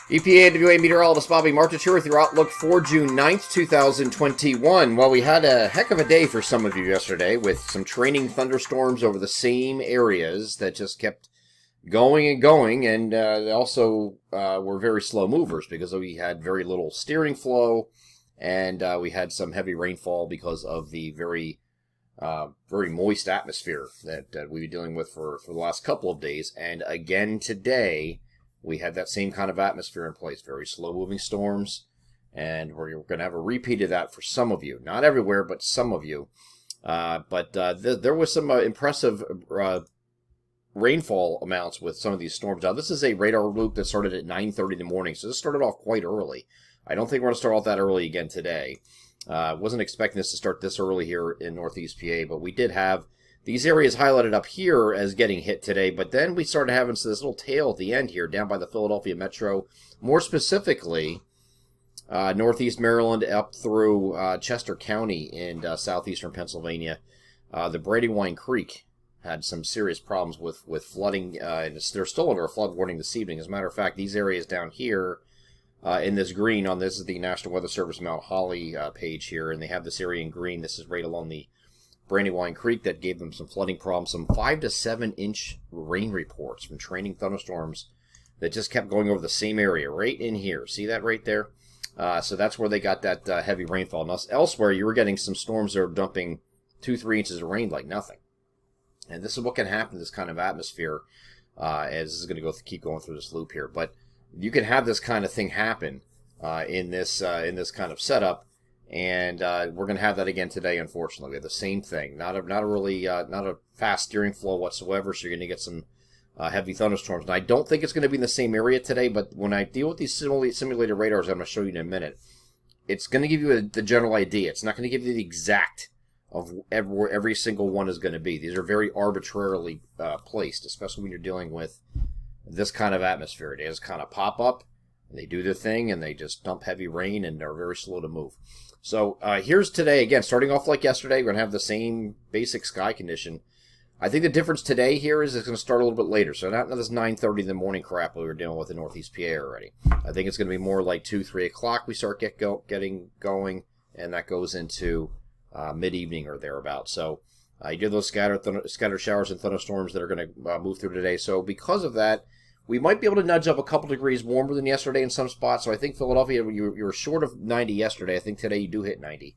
EPA and WA meteorologist Bobby Martich here with your outlook for June 9th, 2021. Well, we had a heck of a day for some of you yesterday with some training thunderstorms over the same areas that just kept going and going, and they also were very slow movers because we had very little steering flow, and we had some heavy rainfall because of the very moist atmosphere that we've been dealing with for the last couple of days. And again today, we had that same kind of atmosphere in place, very slow-moving storms, and we're going to have a repeat of that for some of you. Not everywhere, but some of you. There was some impressive rainfall amounts with some of these storms. Now, this is a radar loop that started at 9:30 in the morning, so this started off quite early. I don't think we're going to start off that early again today. Wasn't expecting this to start this early here in Northeast PA, but we did have these areas highlighted up here as getting hit today, but then we started having this little tail at the end here down by the Philadelphia Metro, more specifically Northeast Maryland up through Chester County in southeastern Pennsylvania. The Brandywine Creek had some serious problems with flooding, and they're still under a flood warning this evening. As a matter of fact, these areas down here in this green, this is the National Weather Service Mount Holly page here, and they have this area in green. This is right along the Brandywine Creek that gave them some flooding problems, some 5 to 7 inch rain reports from training thunderstorms that just kept going over the same area right in here. See that right there? So that's where they got that heavy rainfall. Now, elsewhere, you were getting some storms that are dumping 2-3 inches of rain like nothing. And this is what can happen in this kind of atmosphere as this is going to keep going through this loop here. But you can have this kind of thing happen in this kind of setup. And we're going to have that again today, unfortunately. We have the same thing. Not a fast steering flow whatsoever, so you're going to get some heavy thunderstorms. And I don't think it's going to be in the same area today, but when I deal with these simulated radars I'm going to show you in a minute, it's going to give you the general idea. It's not going to give you the exact of where every single one is going to be. These are very arbitrarily placed, especially when you're dealing with this kind of atmosphere. They just kind of pop up, and they do their thing, and they just dump heavy rain, and they're very slow to move. So here's today, again, starting off like yesterday. We're going to have the same basic sky condition. I think the difference today here is it's going to start a little bit later. So not this 9:30 in the morning crap we were dealing with in Northeast PA already. I think it's going to be more like 2, 3 o'clock we start getting going, and that goes into mid-evening or thereabouts. So you do those scattered showers and thunderstorms that are going to move through today. So because of that, we might be able to nudge up a couple degrees warmer than yesterday in some spots. So I think Philadelphia, you were short of 90 yesterday. I think today you do hit 90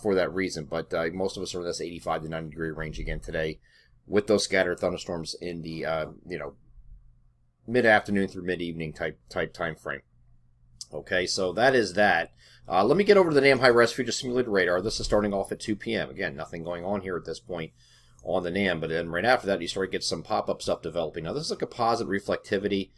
for that reason. But most of us are in this 85 to 90 degree range again today with those scattered thunderstorms in the mid-afternoon through mid-evening type time frame. Okay, so that is that. Let me get over to the NAM high-res future simulated radar. This is starting off at 2 p.m. Again, nothing going on here at this point on the NAM, but then right after that you start to get some pop-up stuff developing. Now this is a composite reflectivity.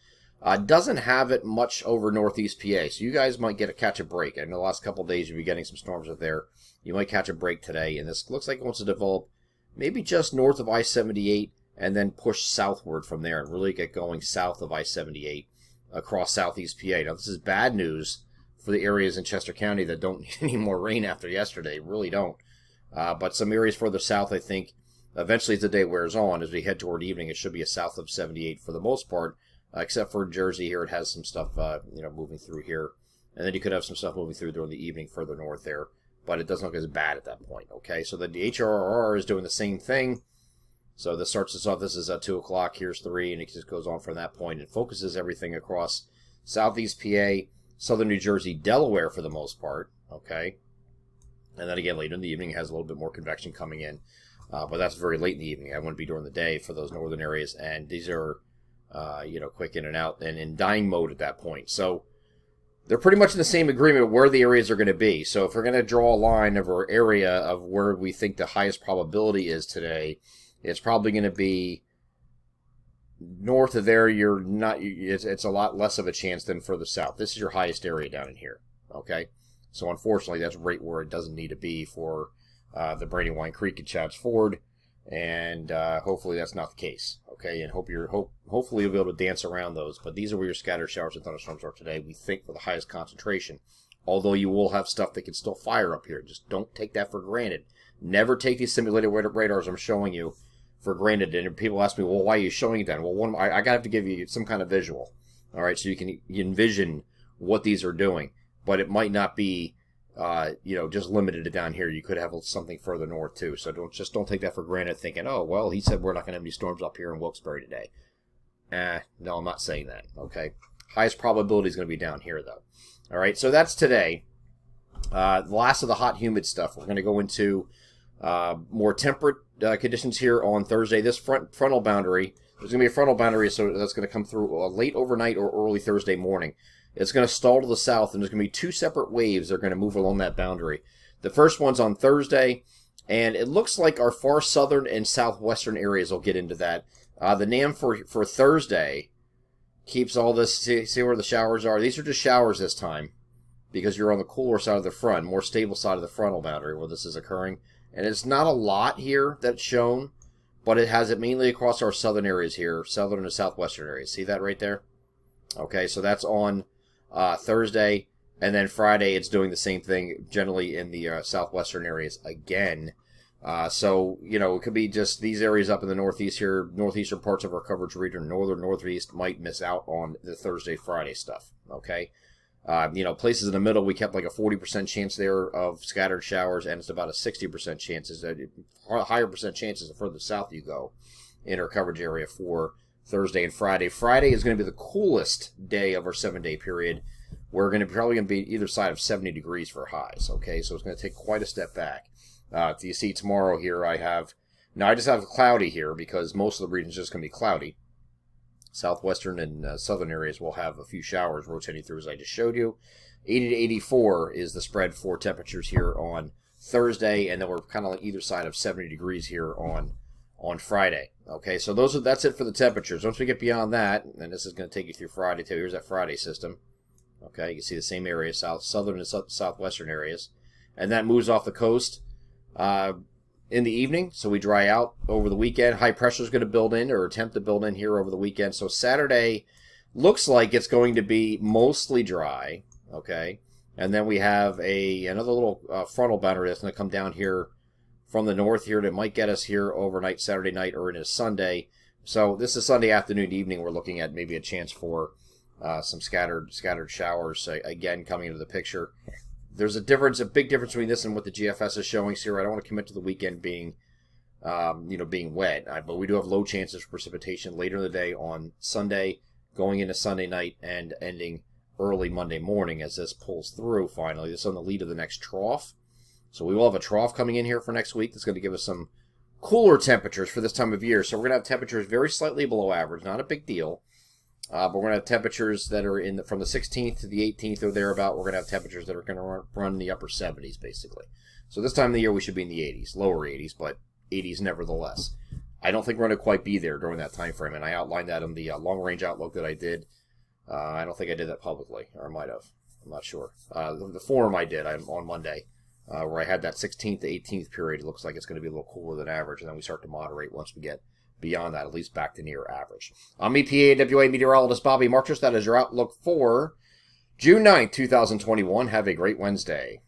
Doesn't have it much over Northeast PA, so you guys might catch a break. In the last couple of days you'll be getting some storms up there. You might catch a break today, and this looks like it wants to develop maybe just north of I-78 and then push southward from there and really get going south of I-78 across Southeast PA. Now this is bad news for the areas in Chester County that don't need any more rain after yesterday. Really don't. But some areas further south, I think, eventually as the day wears on, as we head toward evening, it should be a south of 78 for the most part, except for Jersey here. It has some stuff moving through here. And then you could have some stuff moving through during the evening further north there. But it doesn't look as bad at that point, okay? So the HRRR is doing the same thing. So this starts us off. This is 2 o'clock. Here's 3, and it just goes on from that point. It focuses everything across Southeast PA, Southern New Jersey, Delaware for the most part, okay? And then again, later in the evening, it has a little bit more convection coming in. But that's very late in the evening. I wouldn't be during the day for those northern areas. And these are, quick in and out and in dying mode at that point. So they're pretty much in the same agreement where the areas are going to be. So if we're going to draw a line of our area of where we think the highest probability is today, it's probably going to be north of there. It's a lot less of a chance than further south. This is your highest area down in here. Okay. So unfortunately, that's right where it doesn't need to be for the Brandywine Creek and Chadds Ford, and hopefully that's not the case. Okay, and hopefully you'll be able to dance around those. But these are where your scattered showers and thunderstorms are today. We think for the highest concentration. Although you will have stuff that can still fire up here. Just don't take that for granted. Never take these simulated radars I'm showing you for granted. And people ask me, well, why are you showing it then? Well, I gotta have to give you some kind of visual. All right, so you can envision what these are doing, but it might not be, just limited to down here. You could have something further north too. So don't take that for granted, thinking, oh well, he said we're not going to have any storms up here in Wilkes-Barre today. No, I'm not saying that. Okay, highest probability is going to be down here though. All right, so that's today. The last of the hot, humid stuff. We're going to go into more temperate conditions here on Thursday. This frontal boundary, there's going to be a frontal boundary, so that's going to come through late overnight or early Thursday morning. It's going to stall to the south, and there's going to be two separate waves that are going to move along that boundary. The first one's on Thursday, and it looks like our far southern and southwestern areas will get into that. The NAM for Thursday keeps all this. See where the showers are? These are just showers this time, because you're on the cooler side of the front, more stable side of the frontal boundary where this is occurring. And it's not a lot here that's shown, but it has it mainly across our southern areas here, southern and southwestern areas. See that right there? Okay, so that's on Thursday, and then Friday it's doing the same thing generally in the southwestern areas again. So, it could be just these areas up in the northeast here, northeastern parts of our coverage region, northern, northeast might miss out on the Thursday, Friday stuff, okay? Places in the middle, we kept like a 40% chance there of scattered showers, and it's about a 60% chances, higher percent chances the further south you go in our coverage area for Thursday and Friday. Friday is going to be the coolest day of our 7-day period. We're probably going to be either side of 70 degrees for highs, okay? So it's going to take quite a step back. You see tomorrow here I just have cloudy here because most of the region is just going to be cloudy. Southwestern and southern areas will have a few showers rotating through, as I just showed you. 80 to 84 is the spread for temperatures here on Thursday, and then we're kind of like either side of 70 degrees here on Friday. Okay, so that's it for the temperatures. Once we get beyond that, and this is going to take you through Friday too. Here's that Friday system. Okay, you can see the same area, southern and southwestern areas, and that moves off the coast in the evening, so we dry out over the weekend. High pressure is going to build in, or attempt to build in here over the weekend. So Saturday looks like it's going to be mostly dry, okay? And then we have another little frontal boundary that's going to come down here from the north here that might get us here overnight Saturday night or into Sunday. So this is Sunday afternoon, evening. We're looking at maybe a chance for some scattered showers again coming into the picture. There's a big difference between this and what the GFS is showing here. I don't want to commit to the weekend being wet, but we do have low chances for precipitation later in the day on Sunday, going into Sunday night, and ending early Monday morning as this pulls through finally. This is on the lead of the next trough. So we will have a trough coming in here for next week that's going to give us some cooler temperatures for this time of year. So we're going to have temperatures very slightly below average, not a big deal. But we're going to have temperatures that are from the 16th to the 18th or thereabout. We're going to have temperatures that are going to run in the upper 70s, basically. So this time of the year, we should be in the 80s, lower 80s, but 80s nevertheless. I don't think we're going to quite be there during that time frame, and I outlined that in the long-range outlook that I did. I don't think I did that publicly, or I might have. I'm not sure. The forum I did on Monday, where I had that 16th to 18th period. It looks like it's going to be a little cooler than average, and then we start to moderate once we get beyond that, at least back to near average. I'm EPAWA meteorologist Bobby Marchers. That is your outlook for June 9th, 2021. Have a great Wednesday.